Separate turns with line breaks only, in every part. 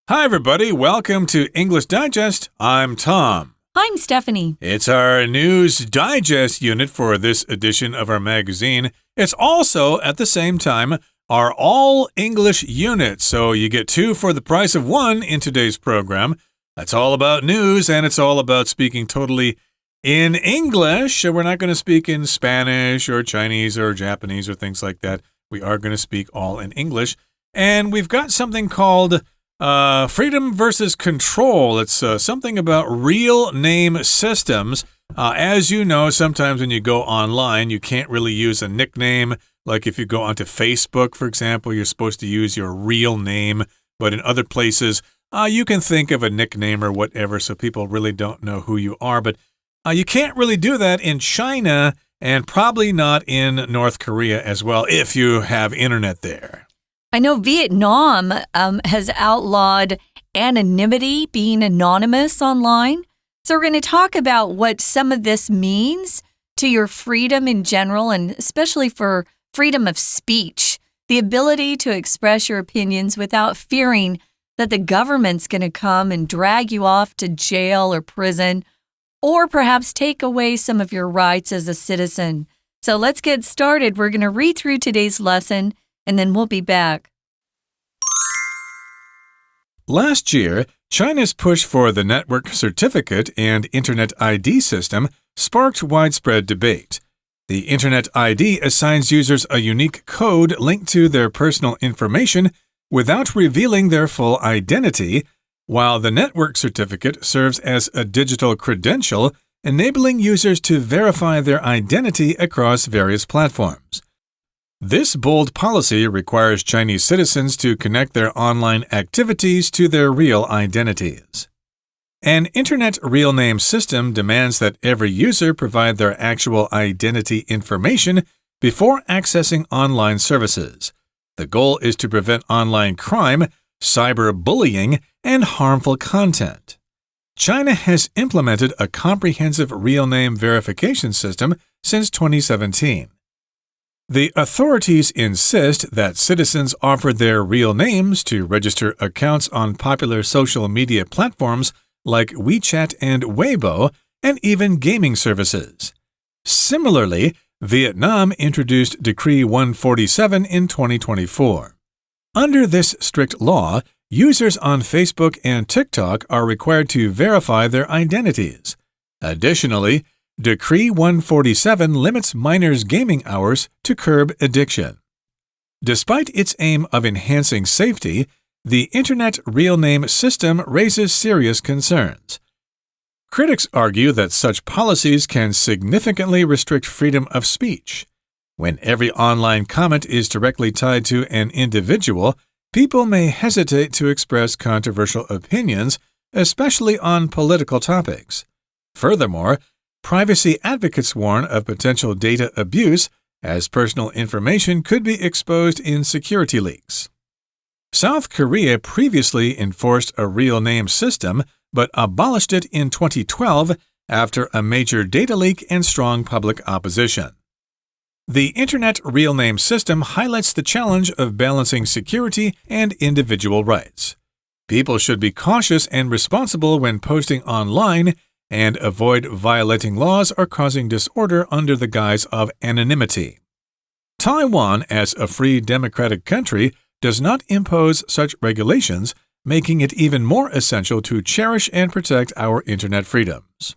Hi, everybody. Welcome to English Digest. I'm Tom.
I'm Stephanie.
It's our News Digest unit for this edition of our magazine. It's also, at the same time, our all-English unit, so you get two for the price of one in today's program. That's all about news, and it's all about speaking totally in English. We're not going to speak in Spanish or Chinese or Japanese or things like that. We are going to speak all in English. And we've got something called freedom versus control. It's something about real name systems. As you know, sometimes when you go online, you can't really use a nickname. Like if you go onto Facebook, for example, you're supposed to use your real name. But in other places, you can think of a nickname or whatever, so people really don't know who you are. But you can't really do that in China and probably not in North Korea as well, if you have internet there.
I know Vietnam has outlawed anonymity, being anonymous online. So we're going to talk about what some of this means to your freedom in general, and especially for freedom of speech, the ability to express your opinions without fearing that the government's going to come and drag you off to jail or prison, or perhaps take away some of your rights as a citizen. So let's get started. We're going to read through today's lesson, and then we'll be back.
Last year, China's push for the network certificate and Internet ID system sparked widespread debate. The Internet ID assigns users a unique code linked to their personal information without revealing their full identity, while the network certificate serves as a digital credential, enabling users to verify their identity across various platforms. This bold policy requires Chinese citizens to connect their online activities to their real identities. An Internet real name system demands that every user provide their actual identity information before accessing online services. The goal is to prevent online crime, cyberbullying, and harmful content. China has implemented a comprehensive real name verification system since 2017. The authorities insist that citizens offer their real names to register accounts on popular social media platforms like WeChat and Weibo, and even gaming services. Similarly, Vietnam introduced Decree 147 in 2024. Under this strict law, users on Facebook and TikTok are required to verify their identities. Additionally, Decree 147 limits minors' gaming hours to curb addiction. Despite its aim of enhancing safety, the Internet real name system raises serious concerns. Critics argue that such policies can significantly restrict freedom of speech. When every online comment is directly tied to an individual, people may hesitate to express controversial opinions, especially on political topics. Furthermore, privacy advocates warn of potential data abuse, as personal information could be exposed in security leaks. South Korea previously enforced a real name system, but abolished it in 2012 after a major data leak and strong public opposition. The Internet real name system highlights the challenge of balancing security and individual rights. People should be cautious and responsible when posting online and avoid violating laws or causing disorder under the guise of anonymity. Taiwan, as a free democratic country, does not impose such regulations, making it even more essential to cherish and protect our internet freedoms.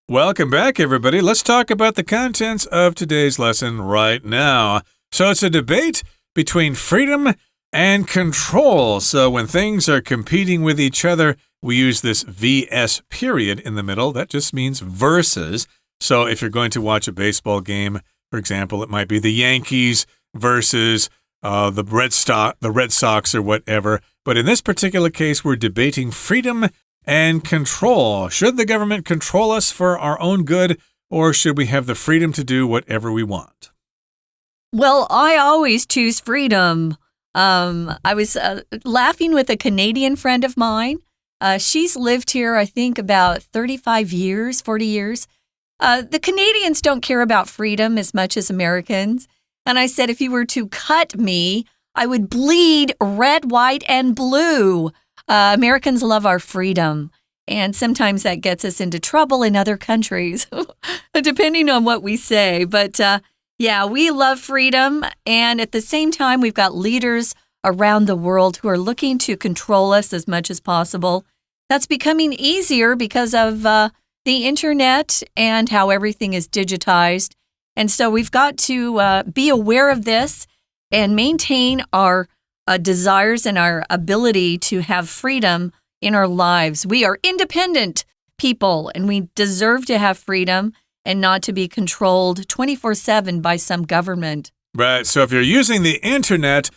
Welcome back, everybody. Let's talk about the contents of today's lesson right now. So it's a debate between freedom and control. So when things are competing with each other, we use this VS period in the middle. That just means versus. So if you're going to watch a baseball game, for example, it might be the Yankees versus the Red Sox or whatever. But in this particular case, we're debating freedom and control. Should the government control us for our own good, or should we have the freedom to do whatever we want?
Well, I always choose freedom. I was laughing with a Canadian friend of mine. She's lived here, I think, about 35 years, 40 years. The Canadians don't care about freedom as much as Americans. And I said, if you were to cut me, I would bleed red, white, and blue. Americans love our freedom. And sometimes that gets us into trouble in other countries, depending on what we say. But yeah, we love freedom. And at the same time, we've got leaders around the world who are looking to control us as much as possible. That's becoming easier because of the internet and how everything is digitized. And so we've got to be aware of this and maintain our desires and our ability to have freedom in our lives. We are independent people, and we deserve to have freedom and not to be controlled 24/7 by some government.
Right. So if you're using the internet,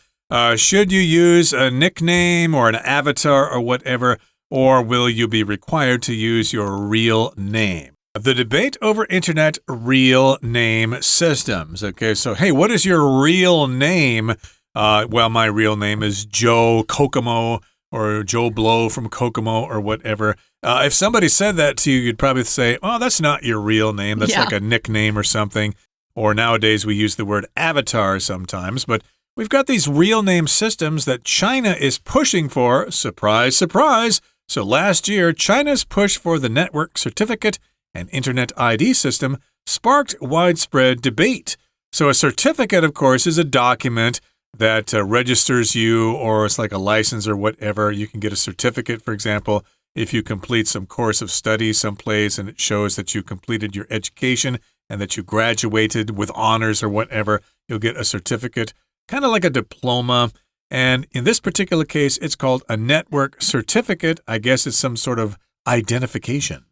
should you use a nickname or an avatar or whatever, or will you be required to use your real name? The debate over internet real name systems. Okay, so hey, what is your real name? Well, my real name is Joe Kokomo or Joe Blow from Kokomo or whatever. If somebody said that to you, you'd probably say, oh, that's not your real name. That's like a nickname or something. Or nowadays we use the word avatar sometimes. But we've got these real name systems that China is pushing for. Surprise, surprise. So last year, China's push for the network certificate and internet ID system sparked widespread debate. So a certificate, of course, is a document that registers you, or it's like a license or whatever. You can get a certificate, for example, if you complete some course of study someplace and it shows that you completed your education and that you graduated with honors or whatever, you'll get a certificate, kind of like a diploma. And in this particular case, it's called a network certificate. I guess it's some sort of identification.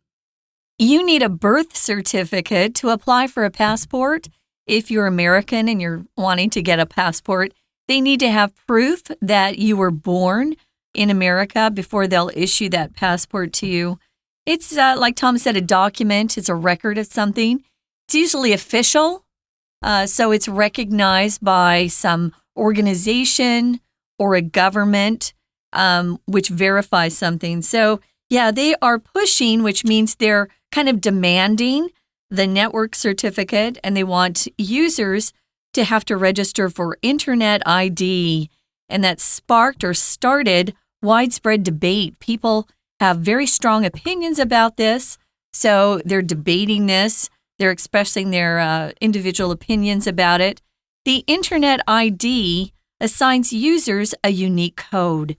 You need a birth certificate to apply for a passport. If you're American and you're wanting to get a passport, they need to have proof that you were born in America before they'll issue that passport to you. It's, like Tom said, a document. It's a record of something. It's usually official, so it's recognized by some organization or a government which verifies something. So, yeah, they are pushing, which means they're kind of demanding the network certificate, and they want users to have to register for internet ID. And that sparked or started widespread debate. People have very strong opinions about this, so they're debating this. They're expressing their individual opinions about it. The internet ID assigns users a unique code.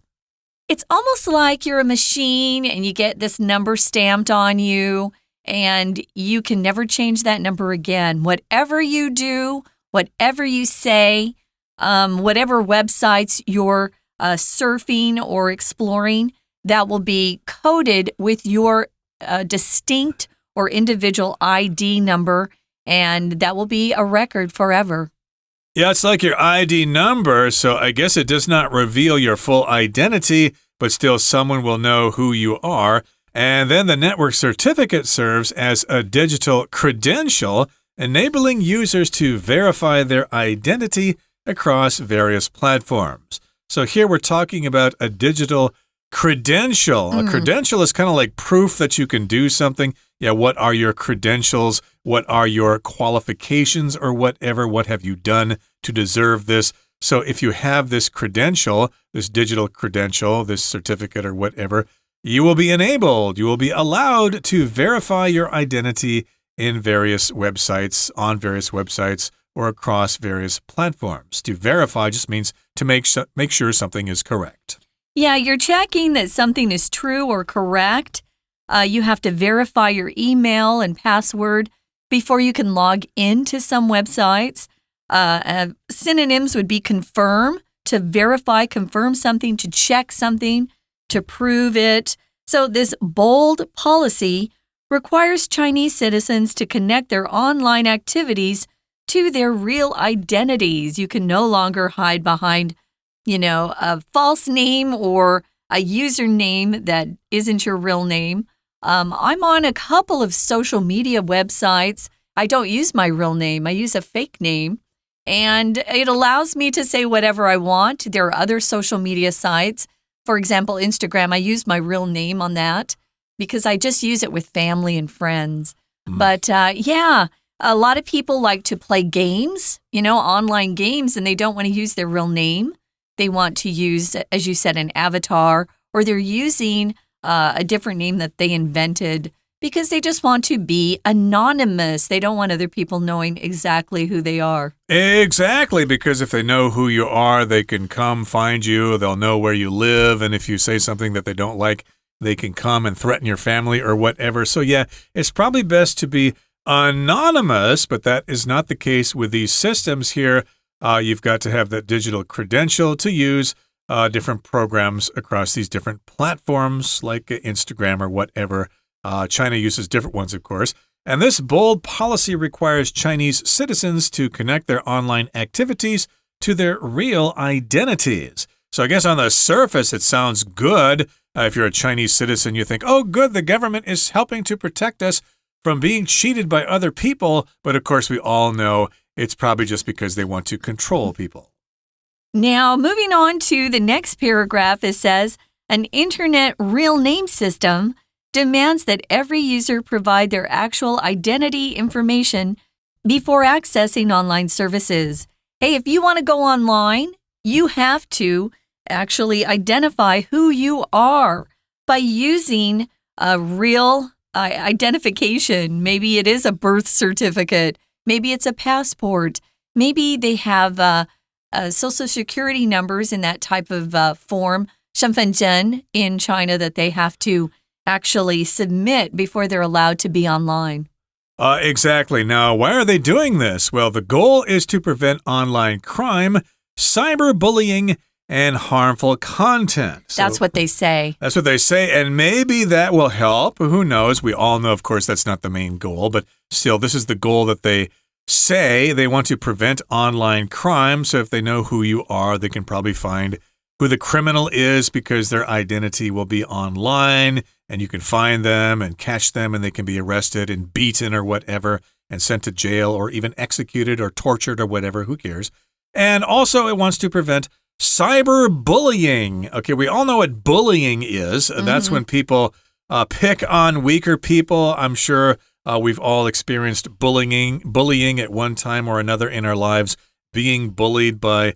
It's almost like you're a machine and you get this number stamped on you, and you can never change that number again. Whatever you do, whatever you say, whatever websites you're surfing or exploring, that will be coded with your distinct or individual ID number, and that will be a record forever.
Yeah, it's like your ID number, so I guess it does not reveal your full identity, but still someone will know who you are. And then the network certificate serves as a digital credential, enabling users to verify their identity across various platforms. So here we're talking about a digital credential. A credential is kind of like proof that you can do something. Yeah, what are your credentials? What are your qualifications or whatever? What have you done to deserve this? So if you have this credential, this digital credential, this certificate or whatever, you will be enabled, you will be allowed to verify your identity in various websites, on various websites, or across various platforms. To verify just means to make sure something is correct.
Yeah, you're checking that something is true or correct. You have to verify your email and password before you can log into some websites. Synonyms would be confirm, to verify, confirm something, to check something, to prove it. So this bold policy requires Chinese citizens to connect their online activities to their real identities. You can no longer hide behind, a false name or a username that isn't your real name. I'm on a couple of social media websites. I don't use my real name. I use a fake name. And it allows me to say whatever I want. There are other social media sites. For example, Instagram, I use my real name on that because I just use it with family and friends. But yeah, a lot of people like to play games, online games, and they don't want to use their real name. they want to use, as you said, an avatar, or they're using a different name that they invented because they just want to be anonymous. They don't want other people knowing exactly who they are.
Exactly, because if they know who you are, they can come find you. They'll know where you live, and if you say something that they don't like, they can come and threaten your family or whatever. So yeah, it's probably best to be anonymous, but that is not the case with these systems here. You've got to have that digital credential to use different programs across these different platforms like Instagram or whatever. China uses different ones, of course. And this bold policy requires Chinese citizens to connect their online activities to their real identities. So I guess on the surface, it sounds good. If you're a Chinese citizen, you think, oh, good, the government is helping to protect us from being cheated by other people. But of course, we all know it's probably just because they want to control people.
Now, moving on to the next paragraph, it says, an internet real name system demands that every user provide their actual identity information before accessing online services. Hey, if you want to go online, you have to actually identify who you are by using a real identification. Maybe it is a birth certificate. Maybe it's a passport. Maybe they have social security numbers in that type of form, 身份证 in China, that they have to actually submit before they're allowed to be online.
Exactly. Now, why are they doing this? Well, the goal is to prevent online crime, cyberbullying, and harmful content. So
that's what they say.
That's what they say, and maybe that will help. Who knows? We all know, of course, that's not the main goal, but still, this is the goal that they say. They want to prevent online crime, so if they know who you are, they can probably find who the criminal is because their identity will be online, and you can find them and catch them, and they can be arrested and beaten or whatever and sent to jail or even executed or tortured or whatever. Who cares? And also, it wants to prevent cyberbullying. Okay, we all know what bullying is. That's when people pick on weaker people. I'm sure we've all experienced bullying at one time or another in our lives, being bullied by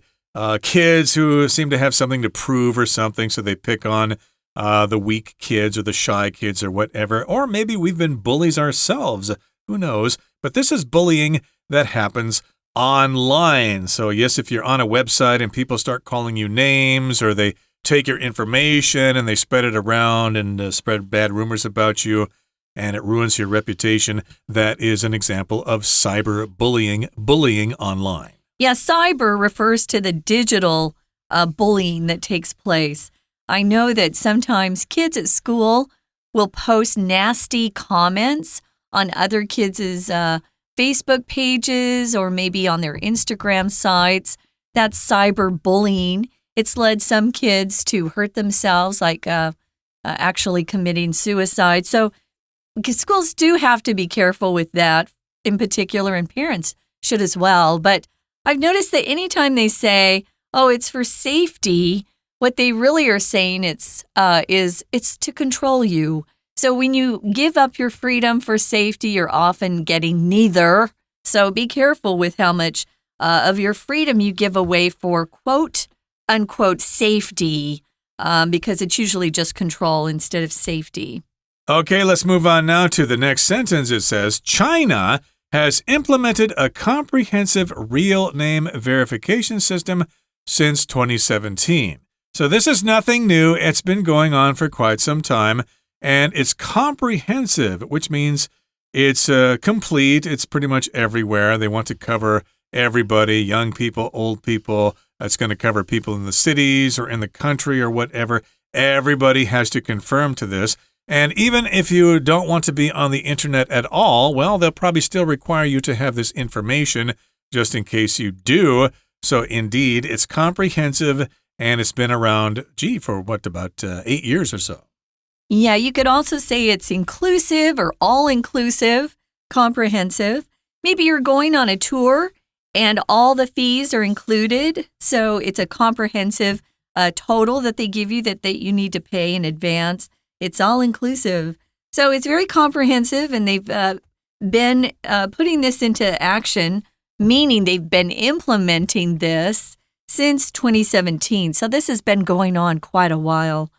kids who seem to have something to prove or something, so they pick on the weak kids or the shy kids or whatever. Or maybe we've been bullies ourselves. Who knows? But this is bullying that happens online. So yes, if you're on a website and people start calling you names, or they take your information and they spread it around and spread bad rumors about you, and it ruins your reputation, that is an example of cyberbullying, bullying online.
Yeah, cyber refers to the digital bullying that takes place. I know that sometimes kids at school will post nasty comments on other kids' Facebook pages or maybe on their Instagram sites. That's cyberbullying. It's led some kids to hurt themselves, like actually committing suicide. So schools do have to be careful with that in particular, and parents should as well. But I've noticed that anytime they say, oh, it's for safety, what they really are saying is it's to control you. So when you give up your freedom for safety, you're often getting neither. So be careful with how much of your freedom you give away for quote unquote safety, because it's usually just control instead of safety.
Okay, let's move on now to the next sentence. It says, China has implemented a comprehensive real name verification system since 2017. So this is nothing new. It's been going on for quite some time, and it's comprehensive, which means it's complete. It's pretty much everywhere. They want to cover everybody, young people, old people. It's going to cover people in the cities or in the country or whatever. Everybody has to conform to this. And even if you don't want to be on the internet at all, well, they'll probably still require you to have this information just in case you do. So indeed, it's comprehensive, and it's been around, for about 8 years or so.
Yeah, you could also say it's inclusive or all-inclusive, comprehensive. Maybe you're going on a tour and all the fees are included. So it's a comprehensive total that they give you that you need to pay in advance. It's all-inclusive. So it's very comprehensive, and they've been putting this into action, meaning they've been implementing this since 2017. So this has been going on quite a while.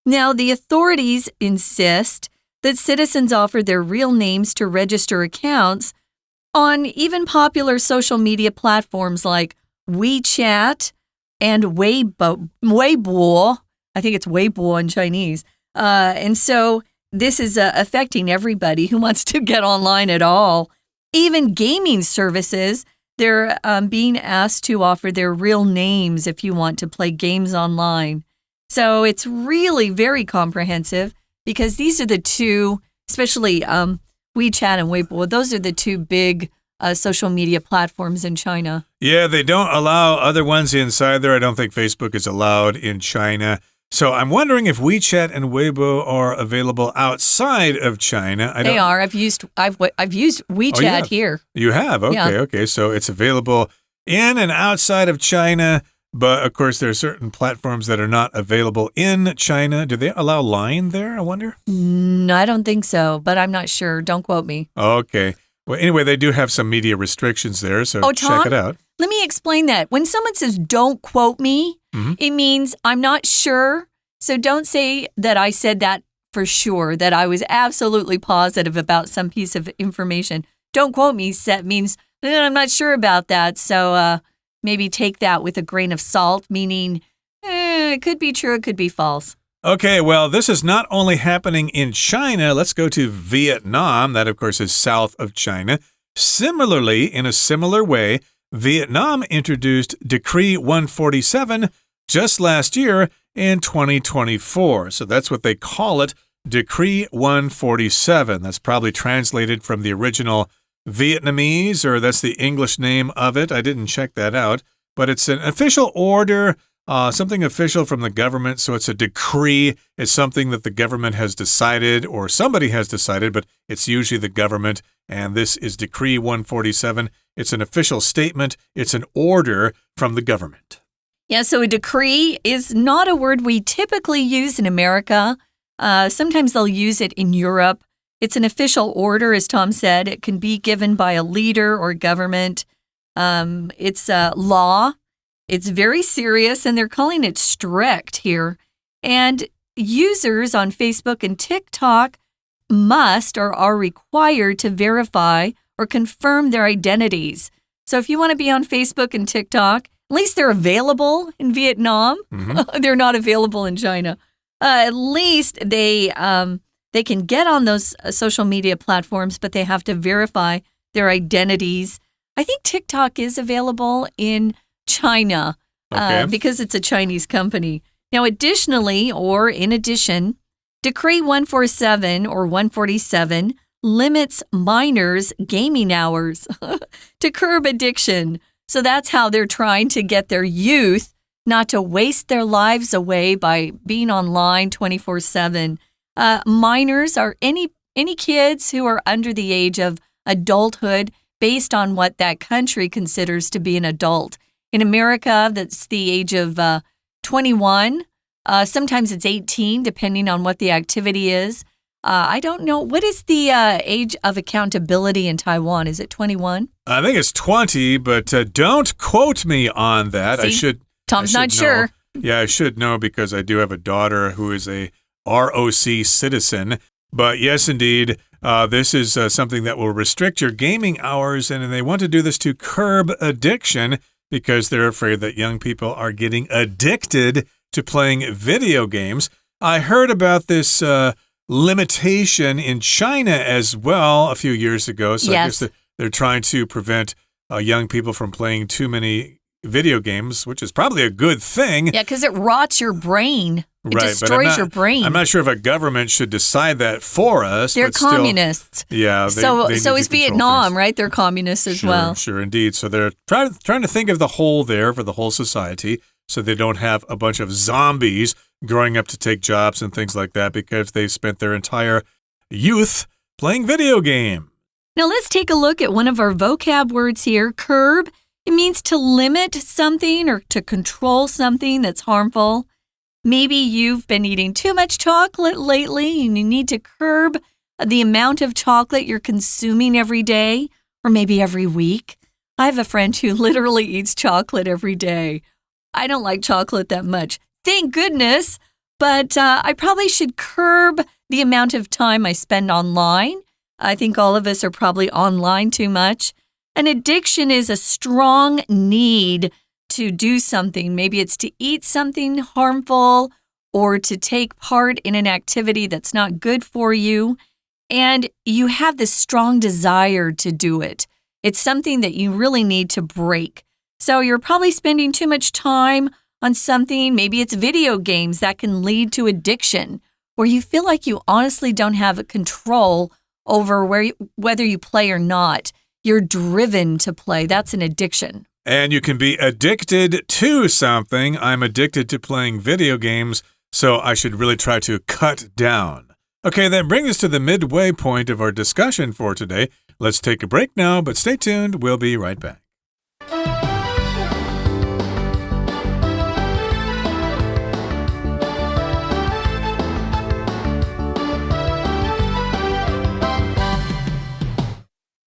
Now, the authorities insist that citizens offer their real names to register accounts on even popular social media platforms like WeChat and Weibo. I think it's Weibo in Chinese. And so this is affecting everybody who wants to get online at all. Even gaming services, they're being asked to offer their real names if you want to play games online. So it's really very comprehensive because these are the two, especially WeChat and Weibo, those are the two big social media platforms in China.
Yeah, they don't allow other ones inside there. I don't think Facebook is allowed in China. So I'm wondering if WeChat and Weibo are available outside of China.
They are. I've used WeChat here.
You have? Okay,
yeah.
Okay. So it's available in and outside of China. But, of course, there are certain platforms that are not available in China. Do they allow Line there, I wonder?
No, I don't think so, but I'm not sure. Don't quote me.
Okay. Well, anyway, they do have some media restrictions there, so check it out.
Let me explain that. When someone says, don't quote me, it means I'm not sure. So don't say that I said that for sure, that I was absolutely positive about some piece of information. Don't quote me means I'm not sure about that. So maybe take that with a grain of salt, meaning it could be true, it could be false.
Okay, well, this is not only happening in China. Let's go to Vietnam. That, of course, is south of China. Similarly, in a similar way, Vietnam introduced Decree 147 just last year in 2024. So that's what they call it, Decree 147. That's probably translated from the original Vietnamese, or that's the English name of it. I didn't check that out, but it's an official order, something official from the government. So it's a decree. It's something that the government has decided, or somebody has decided, but it's usually the government. And this is Decree 147. It's an official statement. It's an order from the government.
Yeah, so a decree is not a word we typically use in America. Sometimes they'll use it in Europe. It's an official order, as Tom said. It can be given by a leader or government. It's law. It's very serious, and they're calling it strict here. And users on Facebook and TikTok must or are required to verify or confirm their identities. So if you want to be on Facebook and TikTok, at least they're available in Vietnam. They're not available in China. At least they can get on those social media platforms, but they have to verify their identities. I think TikTok is available in China because it's a Chinese company. Now, additionally, or in addition, Decree 147 or 147 limits minors' gaming hours to curb addiction. So that's how they're trying to get their youth not to waste their lives away by being online 24/7. Minors are any kids who are under the age of adulthood based on what that country considers to be an adult. In America, that's the age of 21. Sometimes it's 18, depending on what the activity is. I don't know. What is the age of accountability in Taiwan? Is it 21?
I think it's 20, but don't quote me on that.
See? Tom's not sure.
Yeah, I should know because I do have a daughter who is a ROC citizen. But yes, indeed, this is something that will restrict your gaming hours, and they want to do this to curb addiction because they're afraid that young people are getting addicted to playing video games. I heard about this limitation in China as well a few years ago. So
yes.
I guess they're trying to prevent young people from playing too many video games, which is probably a good thing.
Yeah, because it rots your brain. It destroys your brain.
I'm not sure if a government should decide that for us.
They're
but still,
communists.
Yeah.
So is Vietnam, things. Right? They're communists as well.
Sure, indeed. So they're trying to think of the whole there for the whole society so they don't have a bunch of zombies growing up to take jobs and things like that because they spent their entire youth playing video games.
Now let's take a look at one of our vocab words here, curb. It means to limit something or to control something that's harmful. Maybe you've been eating too much chocolate lately and you need to curb the amount of chocolate you're consuming every day or maybe every week. I have a friend who literally eats chocolate every day. I don't like chocolate that much. Thank goodness. But I probably should curb the amount of time I spend online. I think all of us are probably online too much. An addiction is a strong need to do something. Maybe it's to eat something harmful or to take part in an activity that's not good for you. And you have this strong desire to do it. It's something that you really need to break. So you're probably spending too much time on something. Maybe it's video games that can lead to addiction, where you feel like you honestly don't have control over whether you play or not. You're driven to play. That's an addiction.
And you can be addicted to something. I'm addicted to playing video games, so I should really try to cut down. Okay, that brings us to the midway point of our discussion for today. Let's take a break now, but stay tuned. We'll be right back.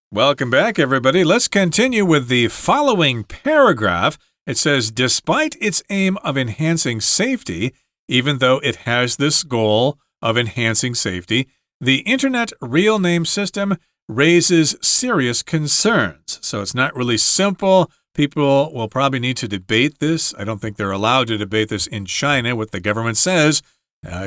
Welcome back, everybody. Let's continue with the following paragraph. It says, despite its aim of enhancing safety, even though it has this goal of enhancing safety, the Internet real name system raises serious concerns. So it's not really simple. People will probably need to debate this. I don't think they're allowed to debate this in China. What the government says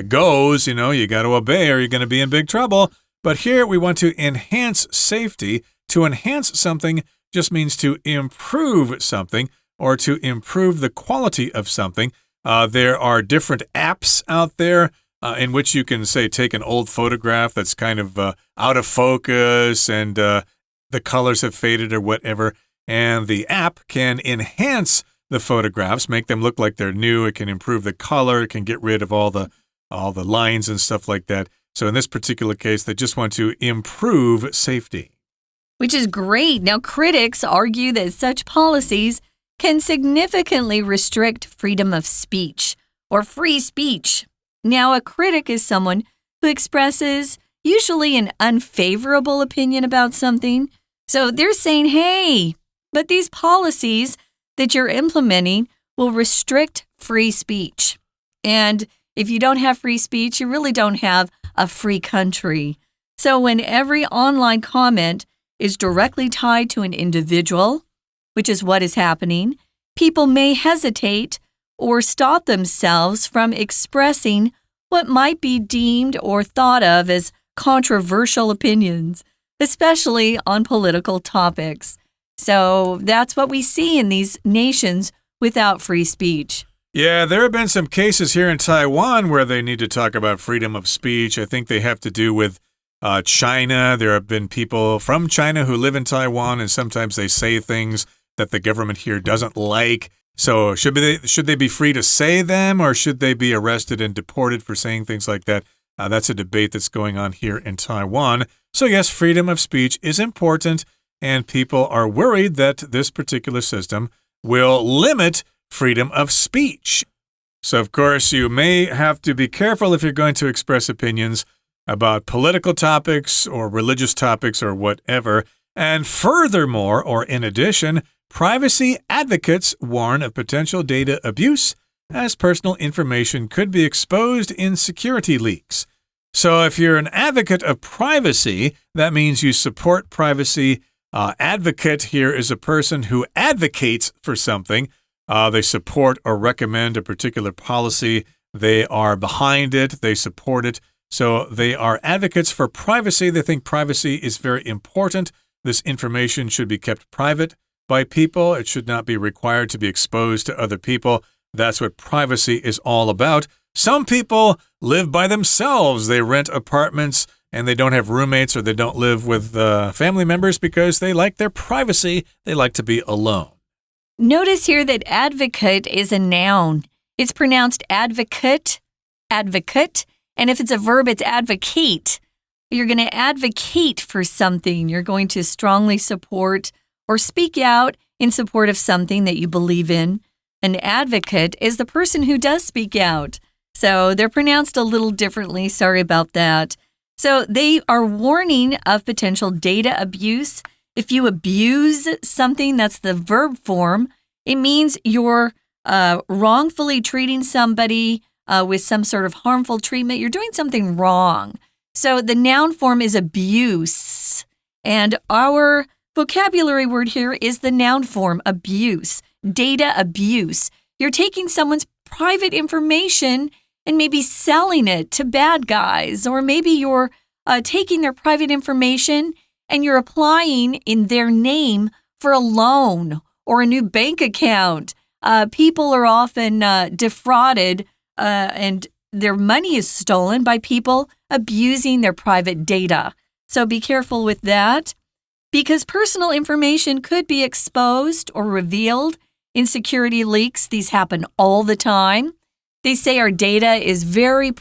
goes, you got to obey or you're going to be in big trouble. But here we want to enhance safety. To enhance something just means to improve something or to improve the quality of something. There are different apps out there in which you can, say, take an old photograph that's kind of out of focus and the colors have faded or whatever, and the app can enhance the photographs, make them look like they're new. It can improve the color. It can get rid of all the lines and stuff like that. So in this particular case, they just want to improve safety.
Which is great. Now, critics argue that such policies can significantly restrict freedom of speech or free speech. Now, a critic is someone who expresses usually an unfavorable opinion about something. So they're saying, hey, but these policies that you're implementing will restrict free speech. And if you don't have free speech, you really don't have a free country. So when every online comment is directly tied to an individual, which is what is happening, people may hesitate or stop themselves from expressing what might be deemed or thought of as controversial opinions, especially on political topics. So that's what we see in these nations without free speech.
Yeah, there have been some cases here in Taiwan where they need to talk about freedom of speech. I think they have to do with China. There have been people from China who live in Taiwan, and sometimes they say things that the government here doesn't like. So should they be free to say them, or should they be arrested and deported for saying things like that? That's a debate that's going on here in Taiwan. So yes, freedom of speech is important, and people are worried that this particular system will limit freedom of speech. So, of course, you may have to be careful if you're going to express opinions about political topics or religious topics or whatever. And furthermore, or in addition, privacy advocates warn of potential data abuse as personal information could be exposed in security leaks. So if you're an advocate of privacy, that means you support privacy. Advocate here is a person who advocates for something. They support or recommend a particular policy. They are behind it. They support it. So they are advocates for privacy. They think privacy is very important. This information should be kept private by people. It should not be required to be exposed to other people. That's what privacy is all about. Some people live by themselves. They rent apartments and they don't have roommates, or they don't live with family members because they like their privacy. They like to be alone.
Notice here that advocate is a noun. It's pronounced advocate, advocate. And if it's a verb, it's advocate. You're going to advocate for something. You're going to strongly support or speak out in support of something that you believe in. An advocate is the person who does speak out. So they're pronounced a little differently. Sorry about that. So they are warning of potential data abuse. If you abuse something, that's the verb form. It means you're wrongfully treating somebody with some sort of harmful treatment, you're doing something wrong. So the noun form is abuse. And our vocabulary word here is the noun form, abuse, data abuse. You're taking someone's private information and maybe selling it to bad guys, or maybe you're taking their private information and you're applying in their name for a loan or a new bank account. People are often defrauded and their money is stolen by people abusing their private data. So be careful with that, because personal information could be exposed or revealed in security leaks. These happen all the time. They say our data is very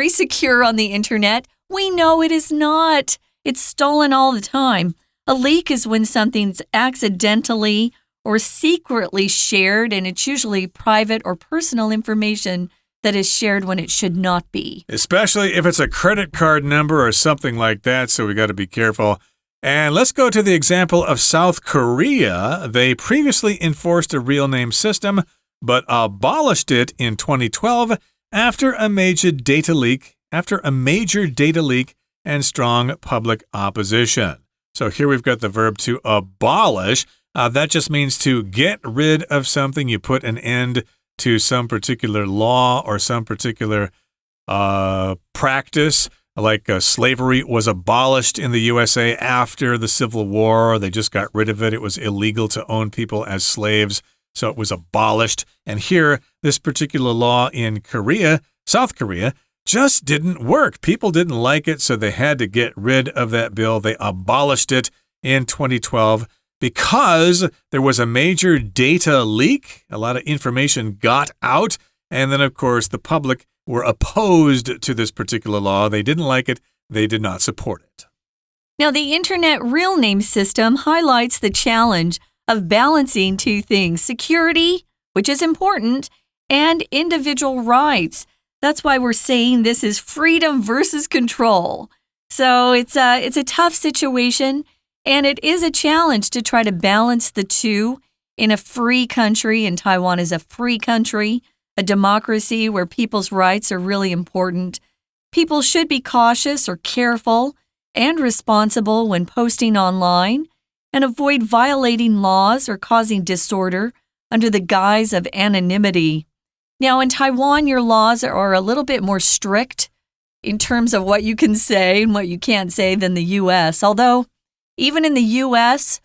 secure on the internet. We know it is not. It's stolen all the time. A leak is when something's accidentally or secretly shared, and it's usually private or personal information that is shared when it should not be.
Especially if it's a credit card number or something like that, so we got to be careful. And let's go to the example of South Korea. They previously enforced a real name system, but abolished it in 2012 after a major data leak and strong public opposition. So here we've got the verb to abolish. That just means to get rid of something. You put an end to some particular law or some particular practice. Like slavery was abolished in the USA after the Civil War. They just got rid of it. It was illegal to own people as slaves, so it was abolished. And here, this particular law in Korea, South Korea, just didn't work. People didn't like it, so they had to get rid of that bill. They abolished it in 2012 because there was a major data leak. A lot of information got out. And then, of course, the public were opposed to this particular law. They didn't like it. They did not support it.
Now, the Internet real name system highlights the challenge of balancing two things: security, which is important, and individual rights. That's why we're saying this is freedom versus control. So it's a tough situation, and it is a challenge to try to balance the two in a free country, and Taiwan is a free country, a democracy where people's rights are really important. People should be cautious or careful and responsible when posting online, and avoid violating laws or causing disorder under the guise of anonymity. Now, in Taiwan, your laws are a little bit more strict in terms of what you can say and what you can't say than the U.S. Although, even in the U.S.,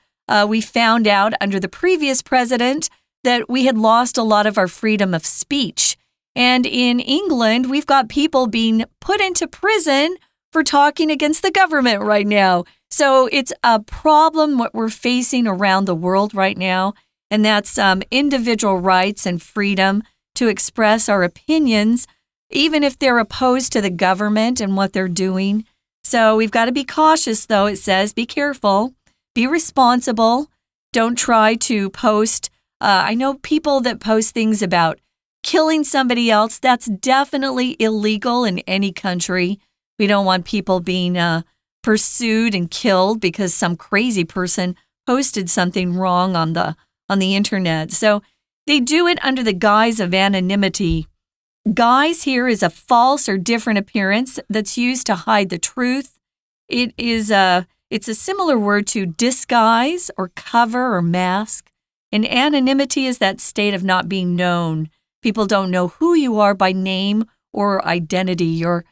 we found out under the previous president that we had lost a lot of our freedom of speech. And in England, we've got people being put into prison for talking against the government right now. So it's a problem what we're facing around the world right now, and that's individual rights and freedom to express our opinions, even if they're opposed to the government and what they're doing. So we've got to be cautious, though. It says be careful, be responsible, don't try to post. I know people that post things about killing somebody else. That's definitely illegal in any country. We don't want people being pursued and killed because some crazy person posted something wrong on the internet. So they do it under the guise of anonymity. Guise here is a false or different appearance that's used to hide the truth. It's a similar word to disguise or cover or mask. And anonymity is that state of not being known. People don't know who you are by name or identity. You're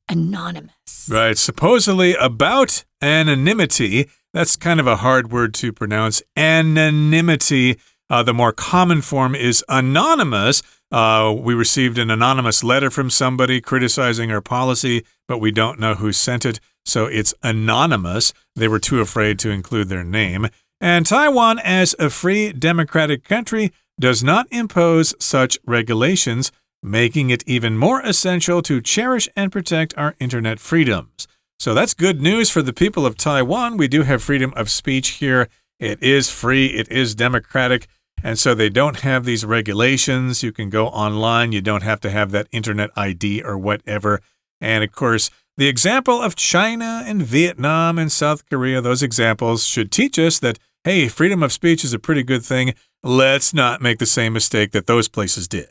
anonymous.
Right. Supposedly about anonymity, that's kind of a hard word to pronounce. Anonymity. The more common form is anonymous. We received an anonymous letter from somebody criticizing our policy, but we don't know who sent it, so it's anonymous. They were too afraid to include their name. And Taiwan, as a free democratic country, does not impose such regulations, making it even more essential to cherish and protect our internet freedoms. So that's good news for the people of Taiwan. We do have freedom of speech here. It is free. It is democratic. And so they don't have these regulations. You can go online. You don't have to have that internet ID or whatever. And of course, the example of China and Vietnam and South Korea, those examples should teach us that, hey, freedom of speech is a pretty good thing. let's not make the same mistake that those places did.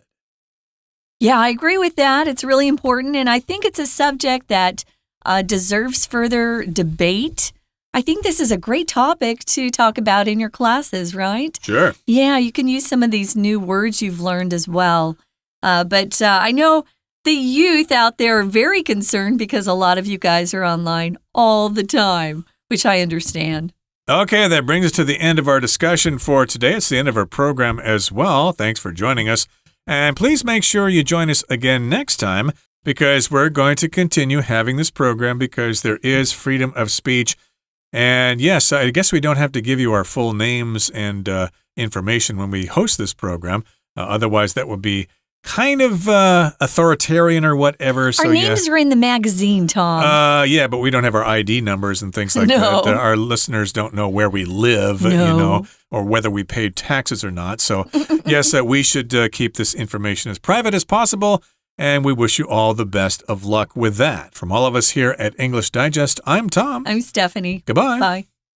Yeah, I agree with that. It's really important, and I think it's a subject that deserves further debate. I think this is a great topic to talk about in your classes, right?
Sure.
Yeah, you can use some of these new words you've learned as well. But I know the youth out there are very concerned because a lot of you guys are online all the time, which I understand.
Okay, that brings us to the end of our discussion for today. It's the end of our program as well. Thanks for joining us. And please make sure you join us again next time because we're going to continue having this program because there is freedom of speech. And yes, I guess we don't have to give you our full names and information when we host this program. Otherwise, that would be kind of authoritarian or whatever.
Our names are in the magazine, Tom.
Yeah, but we don't have our ID numbers and things like that. Our listeners don't know where we live, or whether we paid taxes or not. So, yes, we should keep this information as private as possible. And we wish you all the best of luck with that. From all of us here at English Digest, I'm Tom.
I'm Stephanie.
Goodbye.
Bye.